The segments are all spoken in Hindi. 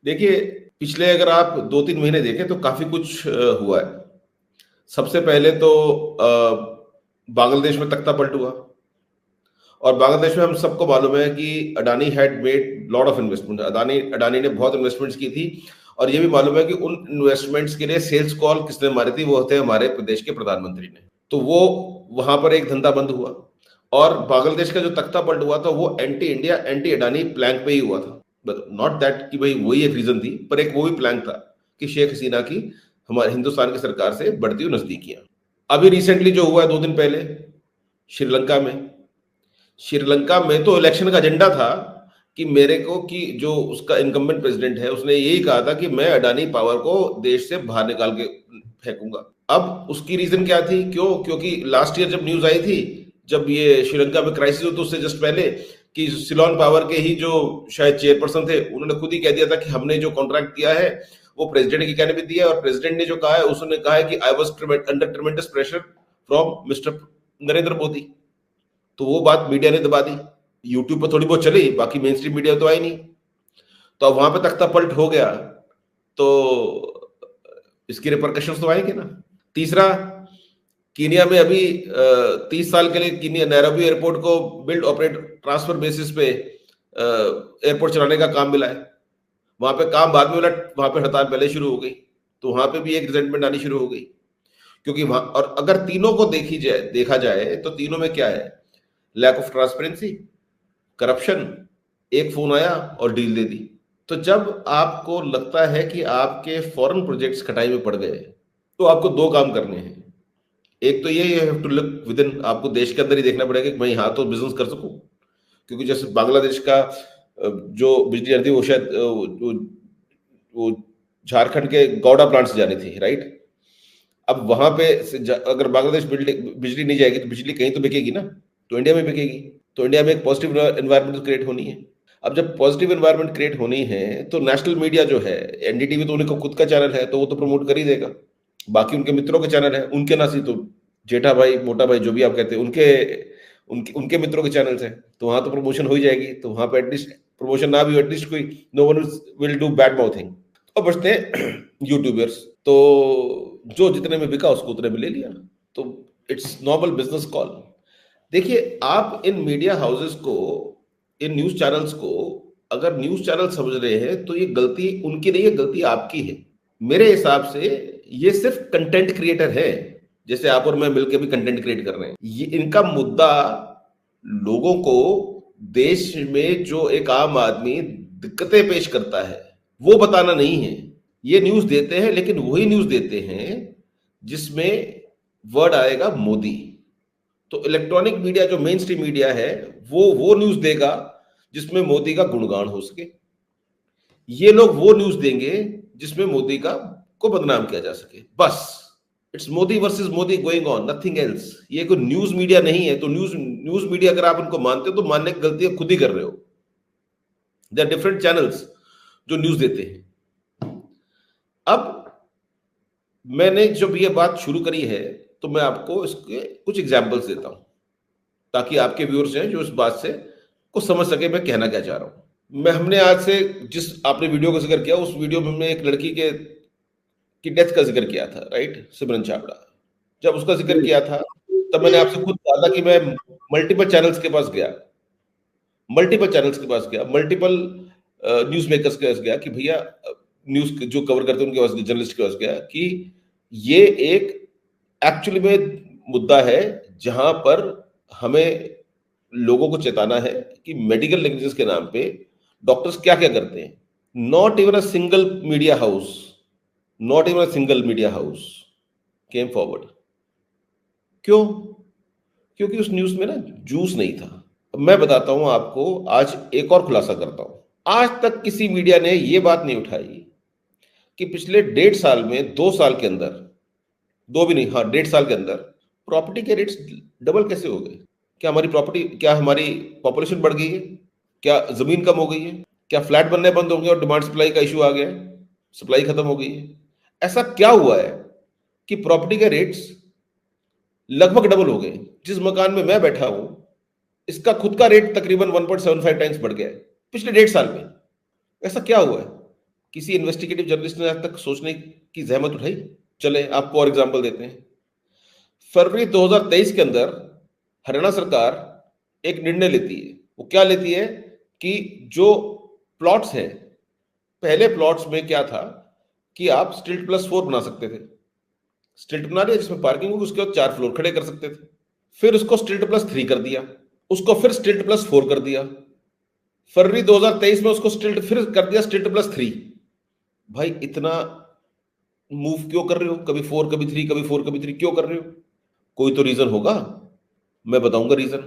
देखिए, पिछले अगर आप 2-3 महीने देखें तो काफी कुछ हुआ है। सबसे पहले तो बांग्लादेश में तख्ता पलट हुआ, और बांग्लादेश में हम सबको मालूम है कि Adani had made lot of investment. Adani Adani ने बहुत इन्वेस्टमेंट्स की थी, और ये भी मालूम है कि उन इन्वेस्टमेंट्स के लिए सेल्स कॉल किसने मारी थी, वो होते हैं हमारे प्रदेश के प्रधानमंत्री ने। तो वो वहां पर एक धंधा बंद हुआ, और बांग्लादेश का जो तख्ता पलट हुआ था वो anti India anti Adani plank पे ही हुआ था। नॉट दैट कि भाई वही एक रीजन थी, पर एक वो भी प्लैंक था कि शेख हसीना की हमारे हिंदुस्तान की सरकार से बढ़ती हुई नजदीकियां। अभी रिसेंटली जो हुआ है 2 दिन पहले श्रीलंका में, श्रीलंका में तो इलेक्शन का एजेंडा था कि मेरे को कि जो उसका इनकम्बेंट प्रेसिडेंट है उसने यही कहा था कि मैं अडानी पावर को देश से बाहर निकाल के फेंकूंगा। अब उसकी रीजन क्या थी, क्यों? क्योंकि लास्ट ईयर जब न्यूज आई थी, जब ये श्रीलंका में क्राइसिस हुआ, तो उससे जस्ट पहले कि सिलोन पावर के ही जो शायद चेयरपर्सन थे, उन्होंने खुद ही कह दिया था कि हमने जो कॉन्ट्रैक्ट दिया है वो प्रेसिडेंट के कहने पे दिया है, और प्रेसिडेंट ने जो कहा है उसने कहा है कि I was under ट्रेमेंडस pressure from mister Narendra Modi. तो वो बात मीडिया ने दबा दी, यूट्यूब पर थोड़ी बहुत चली, बाकी मेन स्ट्रीम मीडिया तो आई नहीं। तो अब वहां पे तख्ता पलट हो गया, तो इसकी रिपरकशंस तो आएंगे ना। तीसरा, कीनिया में अभी 30 साल के लिए कीनिया नैरोबी एयरपोर्ट को बिल्ड ऑपरेट ट्रांसफर बेसिस पे एयरपोर्ट चलाने का काम मिला है। वहां पे काम बाद में मिला, वहां पे हड़ताल पहले शुरू हो गई, तो वहां पे भी एक रिजेंटमेंट आनी शुरू हो गई। क्योंकि वहां, और अगर तीनों को देखा जाए तो तीनों में क्या है? लैक ऑफ ट्रांसपेरेंसी, करप्शन, एक फोन आया और डील दे दी। तो जब आपको लगता है कि आपके फॉरेन प्रोजेक्ट्स खटाई में पड़ गए, तो आपको दो काम करने हैं। एक तो ये have to look within, आपको देश के अंदर ही देखना पड़ेगा कि मैं यहाँ तो बिजनेस कर सकूं। क्योंकि जैसे बांग्लादेश का जो बिजली आती है वो शायद वो झारखंड के गौड़ा प्लांट से जानी थी, राइट? अब वहां पे अगर बांग्लादेश बिजली नहीं जाएगी तो बिजली कहीं तो बिकेगी ना, तो इंडिया में बिकेगी। तो इंडिया में एक पॉजिटिव एनवायरमेंट क्रिएट होनी है। अब जब पॉजिटिव एनवायरमेंट क्रिएट होनी है तो नेशनल मीडिया जो है, एनडीटीवी तो उनका खुद का चैनल है तो वो तो प्रमोट कर ही देगा। बाकी उनके मित्रों के चैनल है, उनके ना सी तो जेठा भाई मोटा भाई जो भी आप कहते हैं उनके उनके उनके मित्रों के चैनल हैं, तो वहां तो प्रमोशन हो ही जाएगी। तो वहां पे एटलीस्ट प्रमोशन ना भी हो, एटलीस्ट कोई no one will do bad mouthing. और बचते हैं यूट्यूबर्स, तो जो जितने में बिका उसको उतने में ले लिया। तो इट्स नॉर्मल बिजनेस कॉल। देखिए, आप इन मीडिया हाउसेस को, इन न्यूज चैनल्स को, अगर न्यूज चैनल समझ रहे हैं तो ये गलती उनकी नहीं है, गलती आपकी है। मेरे हिसाब से ये सिर्फ कंटेंट क्रिएटर है, जैसे आप और मैं मिलकर भी कंटेंट क्रिएट कर रहे हैं। ये इनका मुद्दा लोगों को, देश में जो एक आम आदमी दिक्कतें पेश करता है वो बताना नहीं है। ये न्यूज देते हैं, लेकिन वही न्यूज देते हैं जिसमें वर्ड आएगा मोदी। तो इलेक्ट्रॉनिक मीडिया जो मेन स्ट्रीम मीडिया है वो न्यूज देगा जिसमें मोदी का गुणगान हो सके। ये लोग वो न्यूज देंगे जिसमें मोदी का को बदनाम किया जा सके। बस it's Modi versus Modi going on, nothing else. ये कोई न्यूज मीडिया नहीं है। तो न्यूज मीडिया अगर आप उनको मानते हो तो मानने की गलती खुद ही कर रहे हो। दे आर डिफरेंट चैनल्स जो न्यूज देते हैं। अब मैंने जब ये बात शुरू करी है तो मैं आपको इसके कुछ एग्जाम्पल्स देता हूं, ताकि आपके व्यूअर्स हैं जो इस बात से को समझ सके मैं कहना क्या चाह रहा हूं। हमने आज से जिस आपने वीडियो का जिक्र किया, उस वीडियो में हमने एक लड़की की डेथ का जिक्र किया था, राइट? सिमरन छाबड़ा। जब उसका जिक्र किया था तब मैंने आपसे खुद कहा था कि मैं मल्टीपल चैनल्स के पास गया, मल्टीपल न्यूज मेकर्स के पास गया कि भैया, न्यूज जो कवर करते हैं उनके पास, जर्नलिस्ट के पास गया कि ये एक एक्चुअली में मुद्दा है जहां पर हमें लोगों को चेताना है कि मेडिकल नेग्लिजेंस के नाम पे डॉक्टर्स क्या क्या करते हैं। Not even a single media house came forward. क्यों? क्योंकि उस न्यूज में ना जूस नहीं था। मैं बताता हूं आपको, आज एक और खुलासा करता हूं। आज तक किसी मीडिया ने यह बात नहीं उठाई कि पिछले 1.5 साल में, 2 साल के अंदर, 2 भी नहीं, हाँ 1.5 साल के अंदर प्रॉपर्टी के रेट्स डबल कैसे हो गए। क्या हमारी पॉपुलेशन बढ़ गई है? क्या जमीन कम हो गई है? क्या फ्लैट बनने बंद हो गए और डिमांड सप्लाई का इशू आ गया है, सप्लाई खत्म हो गई है? ऐसा क्या हुआ है कि प्रॉपर्टी के रेट्स लगभग डबल हो गए? जिस मकान में मैं बैठा हूं इसका खुद का रेट तकरीबन 1.75 टाइम्स बढ़ गया है पिछले 1.5 साल में। ऐसा क्या हुआ है? किसी इन्वेस्टिगेटिव जर्नलिस्ट ने आज तक सोचने की जहमत उठाई? चले आपको और एग्जांपल देते हैं। फरवरी 2023 के अंदर हरियाणा सरकार एक निर्णय लेती है। वो क्या लेती है कि जो प्लॉट्स हैं, पहले प्लॉट्स में क्या था कि आप स्ट्रीट प्लस 4 बना सकते थे। स्ट्रीट बना दिया जिसमें पार्किंग होगी, उसके बाद 4 फ्लोर खड़े कर सकते थे। फिर उसको स्ट्रीट प्लस 3 कर दिया, उसको फिर स्ट्रीट प्लस 4 कर दिया। फरवरी 2023 में उसको स्ट्रीट फिर कर दिया स्ट्रीट प्लस 3। भाई इतना मूव क्यों कर रहे हो? कभी 4 कभी 3, कभी 4 कभी 3 क्यों कर रहे हो? कोई तो रीजन होगा, मैं बताऊंगा रीजन।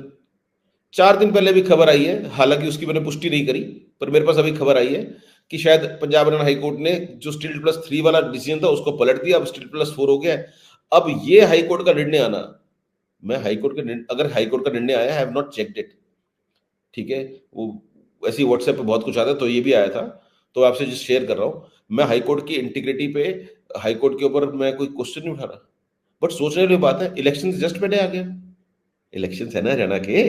4 दिन पहले भी खबर आई है, हालांकि उसकी मैंने पुष्टि नहीं करी, पर मेरे पास अभी खबर आई है कि शायद पंजाब हरियाणा हाईकोर्ट ने जो स्ट्रीट प्लस 3 वाला डिसीजन था उसको पलट दिया, अब स्ट्रीट प्लस 4 हो गया है। अब ये हाईकोर्ट का निर्णय आना, मैं हाईकोर्ट का अगर हाईकोर्ट का निर्णय आया, हैव नॉट चेक्ड इट, ठीक है, वो ऐसी व्हाट्सएप पे बहुत कुछ आता है, तो ये भी आया था, तो आपसे जस्ट शेयर कर रहा हूं। मैं हाईकोर्ट की इंटीग्रिटी पे, हाईकोर्ट के ऊपर मैं कोई क्वेश्चन नहीं उठा रहा, बट सोचने वाली बात है, इलेक्शन जस्ट पहले आ गया, इलेक्शन है ना हरियाणा के।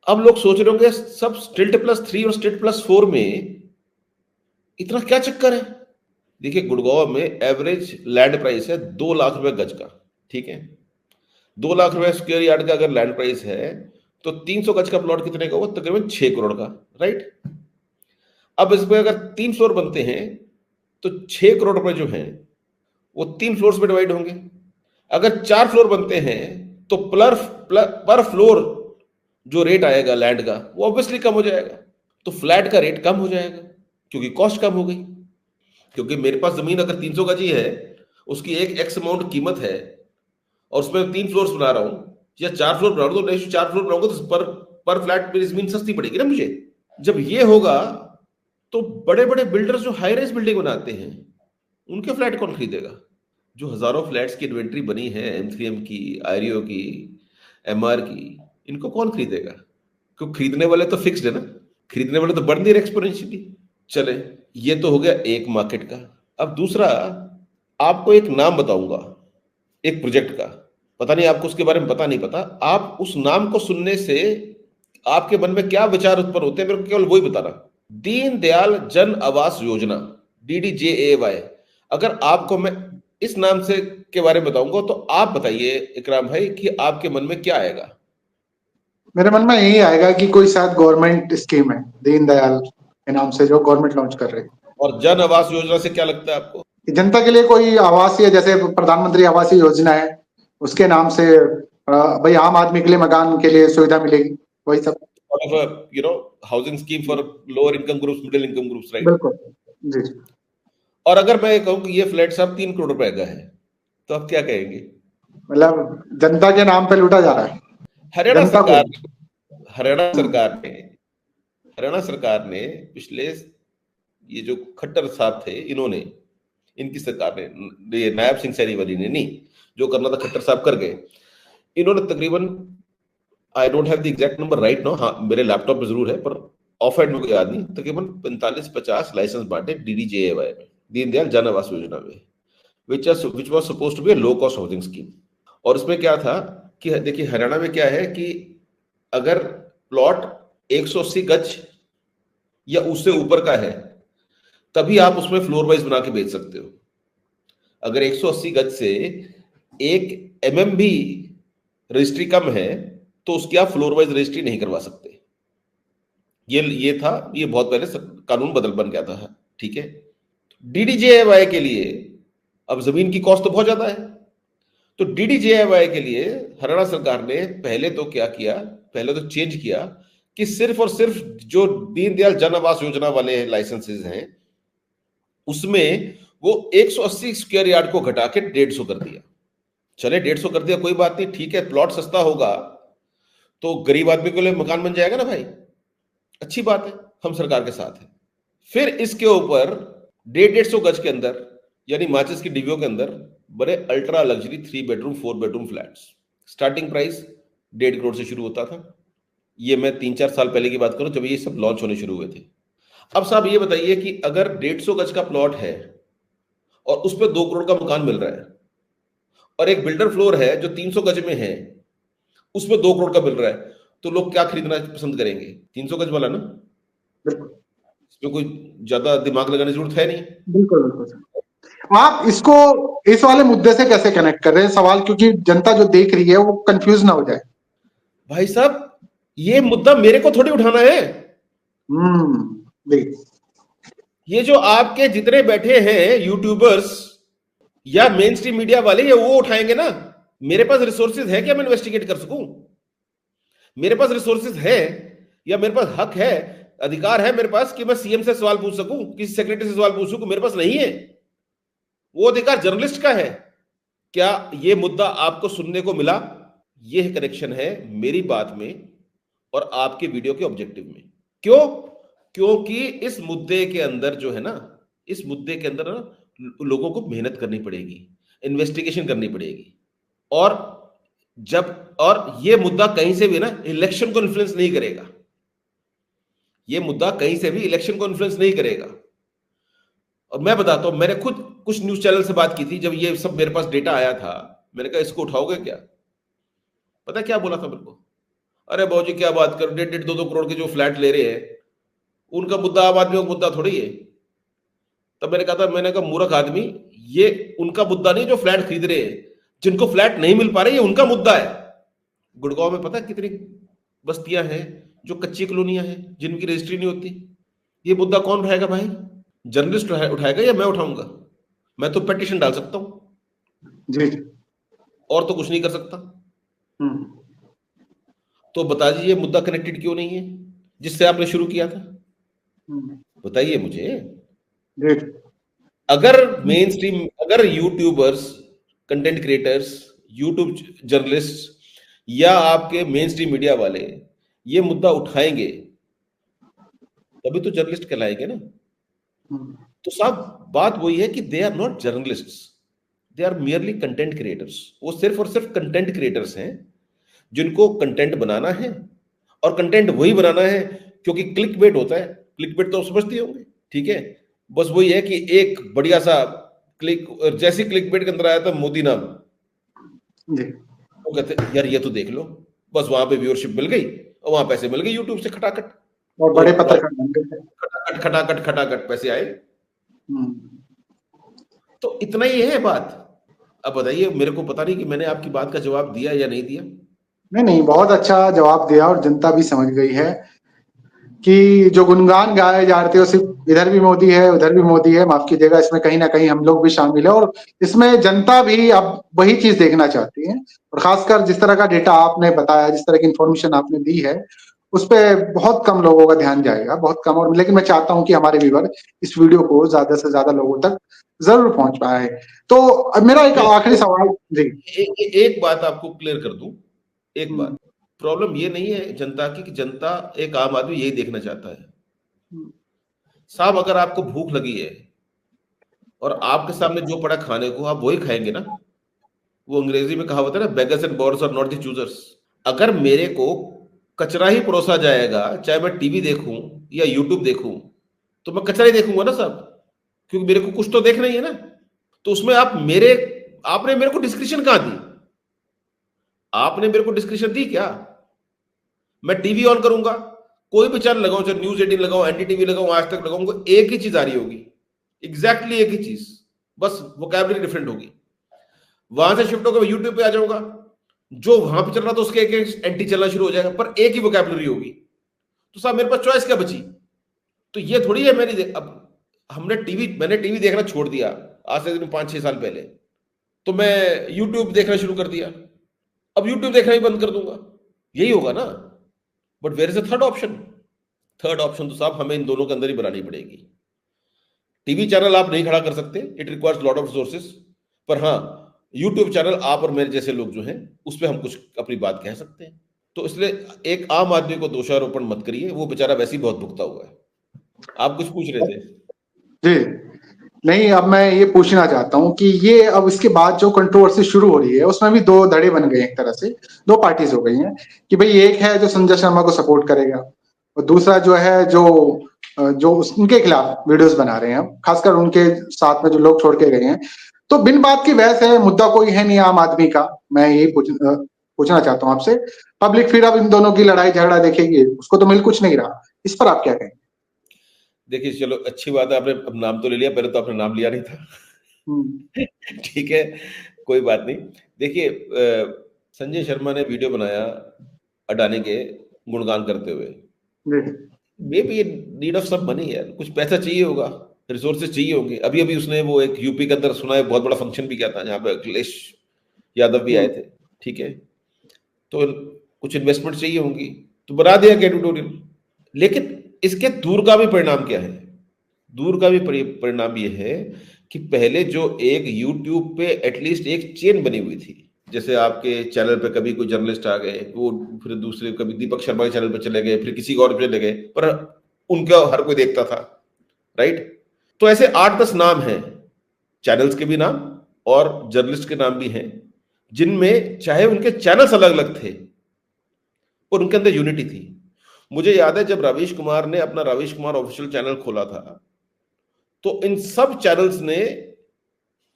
अब लोग सोच रहे होंगे सब स्ट्रीट प्लस 3 और स्ट्रीट प्लस 4 में इतना क्या चक्कर है? देखिए, गुड़गांव में एवरेज लैंड प्राइस है 2 लाख रुपए गज का, ठीक है, 2 लाख रुपए स्क्वायर यार्ड का अगर लैंड प्राइस है तो 300 गज का प्लॉट कितने का होगा? तकरीबन 6 करोड़ का, राइट। अब इसमें अगर 3 फ्लोर बनते हैं तो 6 करोड़ रुपए जो हैं वो 3 फ्लोर्स में डिवाइड होंगे। अगर 4 फ्लोर बनते हैं तो पर फ्लोर जो रेट आएगा लैंड का वो ऑब्वियसली कम हो जाएगा, तो फ्लैट का रेट कम हो जाएगा क्योंकि कॉस्ट कम हो गई। क्योंकि मेरे पास जमीन अगर 300 गज ही है, उसकी एक एक्स अमाउंट कीमत है, और उसमें 3 फ्लोर्स बना रहा हूं या 4 फ्लोर बना रहा हूं, तो 4 फ्लोर बनाऊंगा तो पर फ्लैट मेरी जमीन सस्ती पड़ेगी ना मुझे। जब ये होगा तो बड़े बड़े बिल्डर्स जो हाई राइज बिल्डिंग बनाते हैं उनके फ्लैट कौन खरीदेगा? जो हजारों फ्लैट्स की इन्वेंट्री बनी है, M3M की, आईरियो की, MR की, इनको कौन खरीदेगा? क्यों? खरीदने वाले तो फिक्स्ड है ना, खरीदने वाले तो बढ़ नहीं रहे एक्सपोनेंशियली। चले, ये तो हो गया एक मार्केट का। अब दूसरा, आपको एक नाम बताऊंगा एक प्रोजेक्ट का, पता नहीं आपको उसके बारे में पता नहीं पता, आप उस नाम को सुनने से आपके मन में क्या विचार उत्पन्न होते हैं मेरे को केवल वही बताना। दीन दयाल जन आवास योजना, DDJAY। अगर आपको मैं इस नाम से के बारे में बताऊंगा तो आप बताइए इकराम भाई कि आपके मन में क्या आएगा? मेरे मन में यही आएगा कि कोई शायद गवर्नमेंट स्कीम है दीनदयाल के नाम से जो गवर्नमेंट लॉन्च कर रही है। और जन आवास योजना से क्या लगता है आपको? जनता के लिए कोई आवासीय, जैसे प्रधानमंत्री आवासीय योजना है, उसके नाम से भाई आम आदमी के लिए मकान के लिए सुविधा मिलेगी, वही सब। Housing scheme for lower income groups, middle income groups, right? बिल्कुल जी। और अगर मैं कहूं कि ये फ्लैट साहब 3 करोड़ रुपए का है, तो आप क्या कहेंगे? मतलब जनता के नाम पे लूटा जा रहा है हरियाणा जनता को। सरकार हरियाणा सरकार ने हरियाणा सरकार ने पिछले, ये जो खट्टर साहब थे, इन्होंने, इनकी सरकार ने, ये नायब सिंह सैनी वाली ने नहीं, जो करना था खट्टर साहब कर गए। इन्होंने तकरीबन, I don't have the exact number right now, हाँ मेरे लैपटॉप में जरूर है पर ऑफ हैंड मुझे याद नहीं, तकरीबन 45-50 लाइसेंस बांटे DDJAY में, दीनदयाल जन आवास योजना में, which was supposed to be low cost housing scheme. और उसमें क्या था कि देखिए हरियाणा में क्या है कि अगर प्लॉट 180 गज या उससे ऊपर का है तभी आप उसमें फ्लोर वाइज बना के बेच सकते हो। अगर 180 गज से 1 mm भी रजिस्ट्री कम है तो उसकी आप फ्लोर वाइज रजिस्ट्री नहीं करवा सकते। ये था, ये बहुत पहले कानून बन गया था, ठीक है। DDJAY के लिए अब जमीन की कॉस्ट तो बहुत ज्यादा है, तो DDJAY के लिए हरियाणा सरकार ने पहले तो क्या किया, पहले तो चेंज किया कि सिर्फ और सिर्फ जो दीनदयाल जन आवास योजना वाले लाइसेंसेज हैं उसमें वो 180 स्क्वायर यार्ड को घटा के 150 कर दिया। चले 150 कर दिया, कोई बात नहीं, ठीक है, प्लॉट सस्ता होगा तो गरीब आदमी के लिए मकान बन जाएगा ना भाई, अच्छी बात है, हम सरकार के साथ हैं। फिर इसके ऊपर 150 गज के अंदर, यानी माचिस की डिब्बियों के अंदर बड़े ultra luxury 3 bedroom 4 bedroom flats, starting price 1.5 crore से शुरू होता था। ये मैं 3-4 साल पहले की बात करूं जब ये सब लॉन्च होने शुरू हुए थे। अब साहब ये बताइए कि अगर 150 गज का प्लॉट है और उस पर 2 करोड़ का मकान मिल रहा है, और एक बिल्डर फ्लोर है जो 300 गज में है उसमें 2 करोड़ का मिल रहा है, तो लोग क्या खरीदना पसंद करेंगे? 300 गज वाला ना। इसमें कोई ज्यादा दिमाग लगाने की जरूरत है नहीं। बिल्कुल बिल्कुल। आप इसको इस वाले मुद्दे से कैसे कनेक्ट कर रहे हैं सवाल, क्योंकि जनता जो देख रही है वो कंफ्यूज ना हो जाए। भाई साहब, ये मुद्दा मेरे को थोड़ी उठाना है। जी। ये जो आपके जितने बैठे हैं यूट्यूबर्स या मेन स्ट्रीम मीडिया वाले, ये वो उठाएंगे ना। मेरे पास रिसोर्सेज है क्या मैं इन्वेस्टिगेट कर सकूं? मेरे पास रिसोर्सेज है या मेरे पास हक है, अधिकार है मेरे पास कि मैं सीएम से सवाल पूछ सकूं, किसी सेक्रेटरी से सवाल पूछ सकूं? मेरे पास नहीं है। वो अधिकार जर्नलिस्ट का है। क्या ये मुद्दा आपको सुनने को मिला? यह कनेक्शन है मेरी बात में और आपके वीडियो के ऑब्जेक्टिव में। क्यों? क्योंकि इस मुद्दे के अंदर जो है ना, इस मुद्दे के अंदर ना लोगों को मेहनत करनी पड़ेगी, इन्वेस्टिगेशन करनी पड़ेगी। और ये मुद्दा कहीं से भी ना इलेक्शन को इन्फ्लुएंस नहीं करेगा। ये मुद्दा कहीं से भी इलेक्शन को इन्फ्लुएंस नहीं करेगा। और मैं बताता हूं, मैंने खुद कुछ न्यूज चैनल से बात की थी जब ये सब मेरे पास डेटा आया था। मैंने कहा इसको उठाओगे क्या? पता क्या बोला था मेरे को? अरे बाबूजी क्या बात कर, 1.5-2 करोड़ के जो फ्लैट ले रहे हैं उनका मुद्दा आम आदमियों का मुद्दा थोड़ी है। तब मैंने कहा मूर्ख आदमी, ये उनका मुद्दा नहीं जो फ्लैट खरीद रहे हैं। जिनको फ्लैट नहीं मिल पा रहे ये उनका मुद्दा है। गुड़गांव में पता कितनी बस्तियां हैं जो कच्ची कॉलोनियां हैं जिनकी रजिस्ट्री नहीं होती। ये मुद्दा कौन उठाएगा भाई? जर्नलिस्ट उठाएगा या मैं उठाऊंगा? मैं तो पिटीशन डाल सकता हूं जी। और तो कुछ नहीं कर सकता। तो बता दीजिए मुद्दा कनेक्टेड क्यों नहीं है जिससे आपने शुरू किया था? बताइए मुझे। अगर मेन स्ट्रीम, अगर YouTubers, content creators, YouTube journalist या आपके मेन स्ट्रीम मीडिया वाले ये मुद्दा उठाएंगे तभी तो जर्नलिस्ट कहलाएंगे ना। तो साहब बात वही है कि they are not journalists, they are merely content creators. वो सिर्फ और सिर्फ कंटेंट क्रिएटर्स हैं जिनको कंटेंट बनाना है, और कंटेंट वही बनाना है क्योंकि क्लिक बेट होता है। क्लिक बेट तो समझते होंगे, ठीक है? बस वही है कि एक बढ़िया सा क्लिक, जैसे क्लिक बेट के अंदर आया था मोदी नाम, वो कहते यार ये तो देख लो, बस वहां पे व्यूअरशिप मिल गई और वहां पैसे मिल गए यूट्यूब से खटाखट, और बड़े पत्रकार बन गए, खटाखट खटाखट खटाखट पैसे आए। तो इतना ही है बात। अब बताइए, मेरे को पता नहीं कि मैंने आपकी बात का जवाब दिया या नहीं दिया। नहीं, बहुत अच्छा जवाब दिया और जनता भी समझ गई है कि जो गुणगान गाए जा रहे थे वो सिर्फ इधर भी मोदी है उधर भी मोदी है। माफ कीजिएगा, इसमें कहीं ना कहीं हम लोग भी शामिल है और इसमें जनता भी अब वही चीज देखना चाहती है। और खासकर जिस तरह का डेटा आपने बताया, जिस तरह की इंफॉर्मेशन आपने दी है, उस पर बहुत कम लोगों का ध्यान जाएगा, बहुत कम। और लेकिन मैं चाहता हूं कि हमारे व्यूअर इस वीडियो को ज्यादा से ज्यादा लोगों तक जरूर पहुंच पाए। तो अब मेरा एक आखिरी सवाल जी, एक बात आपको क्लियर कर दूं। एक बात, प्रॉब्लम ये नहीं है जनता की कि जनता, एक आम आदमी यही देखना चाहता है साहब, अगर आपको भूख लगी है और आपके सामने जो पड़ा खाने को आप वही खाएंगे ना। वो अंग्रेजी में कहावत है ना, beggars and bores are not the choosers. अगर मेरे को कचरा ही परोसा जाएगा, चाहे मैं टीवी देखूं या यूट्यूब देखूं, तो मैं कचरा ही देखूंगा ना साहब, क्योंकि मेरे को कुछ तो देखना ही है ना। तो उसमें आपने मेरे को डिस्क्रिप्शन कहां दी? आपने मेरे को डिस्क्रिप्शन दी क्या? मैं टीवी ऑन करूंगा, कोई भी चैनल लगाऊं, चाहे न्यूज 18 लगाऊं, एनडीटीवी लगाऊं, आज तक लगाऊंगा, एक ही चीज आ रही होगी, एग्जैक्टली एक ही चीज, बस वोकैबुलरी डिफरेंट होगी। वहां से शिफ्ट होकर यूट्यूब पे आ जाऊंगा, जो वहां पे चल रहा था उसके एक एंटी चलना शुरू हो जाएगा, पर एक ही वोकैबुलरी होगी। तो साहब मेरे पास चॉइस क्या बची? तो ये थोड़ी है अब मैंने टीवी देखना छोड़ दिया आज से 5-6 साल पहले, तो मैं यूट्यूब देखना शुरू कर दिया, अब यूट्यूब देखना ही बंद कर दूंगा, यही होगा ना। But where is a third option? Third option तो साहब हमें इन दोनों के अंदर ही बनानी पड़ेगी। टीवी चैनल आप नहीं खड़ा कर सकते, it requires lot of resources, पर हाँ यूट्यूब चैनल आप और मेरे जैसे लोग जो हैं उस पर हम कुछ अपनी बात कह सकते हैं। तो इसलिए एक आम आदमी को दोषारोपण मत करिए, वो बेचारा वैसे ही बहुत भुगता हुआ है। आप कुछ पूछ रहे थे जी? नहीं, अब मैं ये पूछना चाहता हूं कि ये अब इसके बाद जो कंट्रोवर्सी शुरू हो रही है उसमें भी दो धड़े बन गए, एक तरह से दो पार्टीज हो गई हैं कि भाई एक है जो संजय शर्मा को सपोर्ट करेगा और दूसरा जो है जो उनके खिलाफ वीडियोस बना रहे हैं, खासकर उनके साथ में जो लोग छोड़ के गए हैं। तो बिन बात की बहस है, मुद्दा कोई है नहीं आम आदमी का। मैं यही पूछना चाहता हूँ आपसे, पब्लिक फिर अब इन दोनों की लड़ाई झगड़ा देखेगी, उसको तो मिल कुछ नहीं रहा। इस पर आप क्या कहेंगे? देखिए चलो अच्छी बात है, आपने अब नाम तो ले लिया, पहले तो आपने नाम लिया नहीं था। ठीक है, कोई बात नहीं। देखिए संजय शर्मा ने वीडियो बनाया अडानी के गुणगान करते हुए। Maybe need of some money यार, कुछ पैसा चाहिए होगा, रिसोर्सेज चाहिए होंगे। अभी अभी उसने वो एक यूपी के अंदर सुना है बहुत बड़ा फंक्शन भी किया था जहाँ पे अखिलेश यादव भी आए थे, ठीक है, तो कुछ इन्वेस्टमेंट चाहिए होंगी, तो बना दिया एडिटोरियल। लेकिन इसके दूरगामी परिणाम क्या है? दूरगामी परिणाम ये है कि पहले जो एक यूट्यूब पे एटलीस्ट एक चेन बनी हुई थी, जैसे आपके चैनल पे कभी कोई जर्नलिस्ट आ गए, वो फिर दूसरे कभी दीपक शर्मा के चैनल पे चले गए, फिर किसी और पे चले गए, पर उनका हर कोई देखता था, राइट? तो ऐसे 8-10 नाम हैं, चैनल्स के भी नाम और जर्नलिस्ट के नाम भी हैं, जिनमें चाहे उनके चैनल्स अलग अलग थे और उनके अंदर यूनिटी थी। मुझे याद है जब रवीश कुमार ने अपना रवीश कुमार ऑफिशियल चैनल खोला था, तो इन सब चैनल्स ने,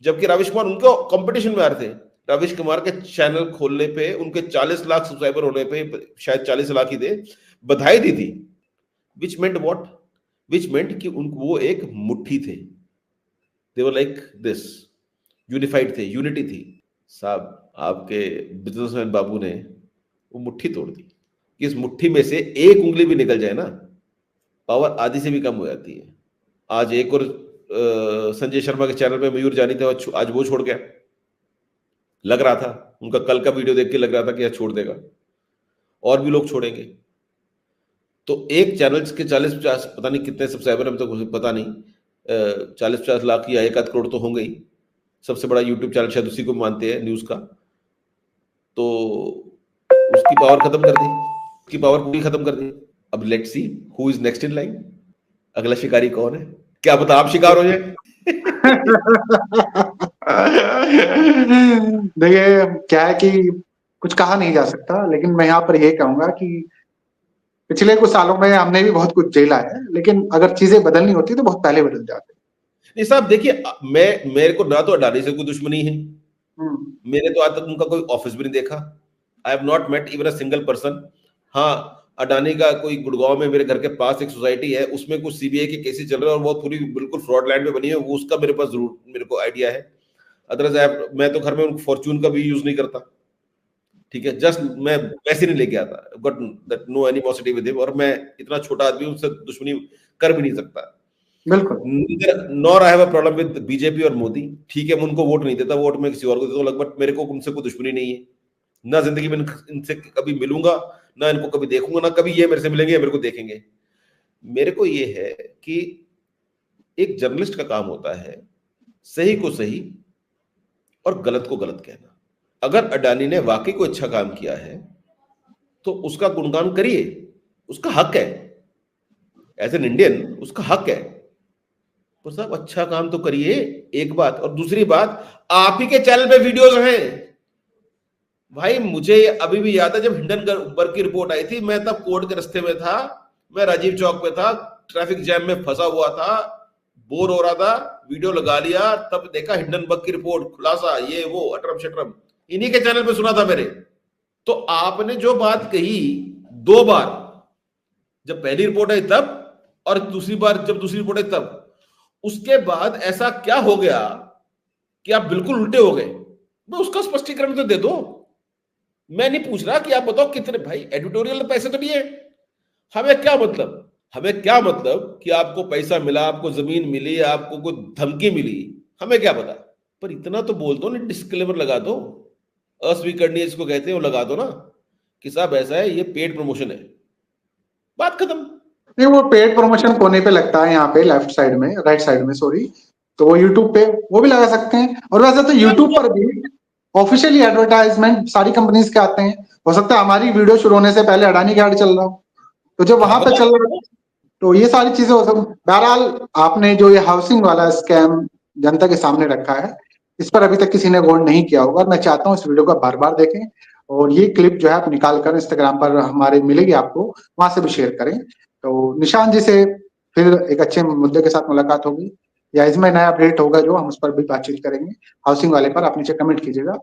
जबकि रवीश कुमार उनके कंपटीशन में आ रहे थे, रवीश कुमार के चैनल खोलने पे, उनके 40 लाख सब्सक्राइबर होने पे, शायद 40 लाख ही थे, बधाई दी थी। विच मेंट व्हाट? विच मेंट कि उनको वो एक मुट्ठी थे, दे वर लाइक दिस, यूनिफाइड थे, यूनिटी थी। साहब आपके बिजनेसमैन बाबू ने वो मुट्ठी तोड़ दी। कि इस मुट्ठी में से एक उंगली भी निकल जाए ना, पावर आधी से भी कम हो जाती है। आज एक और संजय शर्मा के चैनल पे मयूर जानी थे, आज वो छोड़ गया। लग रहा था उनका कल का वीडियो देख के लग रहा था कि यह छोड़ देगा, और भी लोग छोड़ेंगे। तो एक चैनल के 40-50 पता नहीं कितने सब्सक्राइबर हम तो पता नहीं, 40-50 लाख या 1 आध करोड़ तो होंगे ही। सबसे बड़ा यूट्यूब चैनल शायद उसी को मानते हैं न्यूज का। तो उसकी पावर खत्म कर दी, उसकी पावर पूरी खत्म कर दी। अब let's see who is next in line, अगला शिकारी कौन है? क्या पता आप शिकार हो जाए। देखिए क्या है कि कुछ कहा नहीं जा सकता, लेकिन मैं यहाँ पर यह कहूंगा कि पिछले कुछ सालों में हमने भी बहुत कुछ झेला है, लेकिन अगर चीजें बदलनी होती तो बहुत पहले बदल जाते। नहीं साहब देखिए, मेरे को ना तो अडानी से कोई दुश्मनी है, मैंने तो आज तक उनका कोई ऑफिस भी नहीं देखा। I have not met even a single person. हाँ, अडानी का कोई गुड़गांव में मेरे घर के पास एक सोसाइटी है, उसमें कुछ सीबीआई के केसेस चल रहे हैं और वो पूरी बिल्कुल फ्रॉड लैंड में बनी है, वो उसका मेरे पास जरूर मेरे को आइडिया है। अदरवाइज मैं तो घर में फॉर्च्यून का भी यूज नहीं करता, ठीक है, जस्ट मैं पैसे नहीं लेके आता, got that no animosity with him, और मैं इतना छोटा आदमी उनसे दुश्मनी कर भी नहीं सकता। बिल्कुल। Nor I have a problem with BJP और मोदी, ठीक है, मैं उनको वोट नहीं देता, वोट मैं किसी और को देता हूँ, बट मेरे को उनसे कोई दुश्मनी नहीं है, ना जिंदगी में इनसे कभी मिलूंगा, ना इनको कभी देखूंगा, ना कभी ये मेरे से मिलेंगे या मेरे को देखेंगे। मेरे को ये है कि एक जर्नलिस्ट का काम होता है सही को सही और गलत को गलत कहना। अगर अडानी ने वाकई कोई अच्छा काम किया है तो उसका गुणगान करिए, उसका हक है, एज एन इंडियन उसका हक है। तो साहब अच्छा काम तो करिए, एक बात। और दूसरी बात, आप ही के चैनल पे वीडियोस हैं भाई। मुझे अभी भी याद है जब हिंडनबर्ग की रिपोर्ट आई थी, मैं तब कोर्ट के रास्ते में था, मैं राजीव चौक पे था, ट्रैफिक जैम में फंसा हुआ था, बोर हो रहा था, वीडियो लगा लिया, तब देखा हिंडनबर्ग की रिपोर्ट, खुलासा, ये वो अटरम शटरम, इन्हीं के चैनल पे सुना था मेरे। तो आपने जो बात कही 2 बार, जब पहली रिपोर्ट आई तब, और दूसरी बार जब दूसरी रिपोर्ट आई तब, उसके बाद ऐसा क्या हो गया कि आप बिल्कुल उल्टे हो गए? मैं उसका स्पष्टीकरण तो दे दो। मैं नहीं पूछ रहा कि आप बताओ कितने, भाई एडिटोरियल पैसे तो नहीं है, हमें क्या मतलब, हमें क्या मतलब कि आपको पैसा मिला, आपको जमीन मिली, आपको कोई धमकी मिली, हमें क्या पता। पर इतना तो बोल दो ना, डिस्क्लेमर लगा दो, अस्वीकरणीय इसको कहते हैं, वो लगा दो ना कि साहब ऐसा है, ये पेड प्रमोशन है, बात खत्म। नहीं, वो पेड प्रमोशन कोने पे लगता है, यहाँ पे लेफ्ट साइड में, राइट साइड में सॉरी, तो वो यूट्यूब पे वो भी लगा सकते हैं। और वैसे तो यूट्यूब पर भी ऑफिशियली एडवर्टाइजमेंट सारी कंपनीज के आते हैं। हो सकता है हमारी वीडियो शुरू होने से पहले अडानी का ऐड चल रहा हो, तो जब वहां पे चल रहा, तो ये सारी चीजें हो सकती। बहरहाल आपने जो ये हाउसिंग वाला स्कैम जनता के सामने रखा है, इस पर अभी तक किसी ने गौर नहीं किया होगा। मैं चाहता हूँ इस वीडियो को बार बार देखें, और ये क्लिप जो है आप निकाल कर इंस्टाग्राम पर हमारे मिलेगी आपको, वहां से भी शेयर करें। तो निशान जी से फिर एक अच्छे मुद्दे के साथ मुलाकात होगी, या इसमें नया अपडेट होगा जो हम उस पर भी बातचीत करेंगे। हाउसिंग वाले पर आप नीचे कमेंट कीजिएगा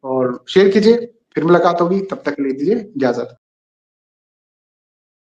और शेयर कीजिए, फिर मुलाकात होगी, तब तक ले दीजिए इजाजत।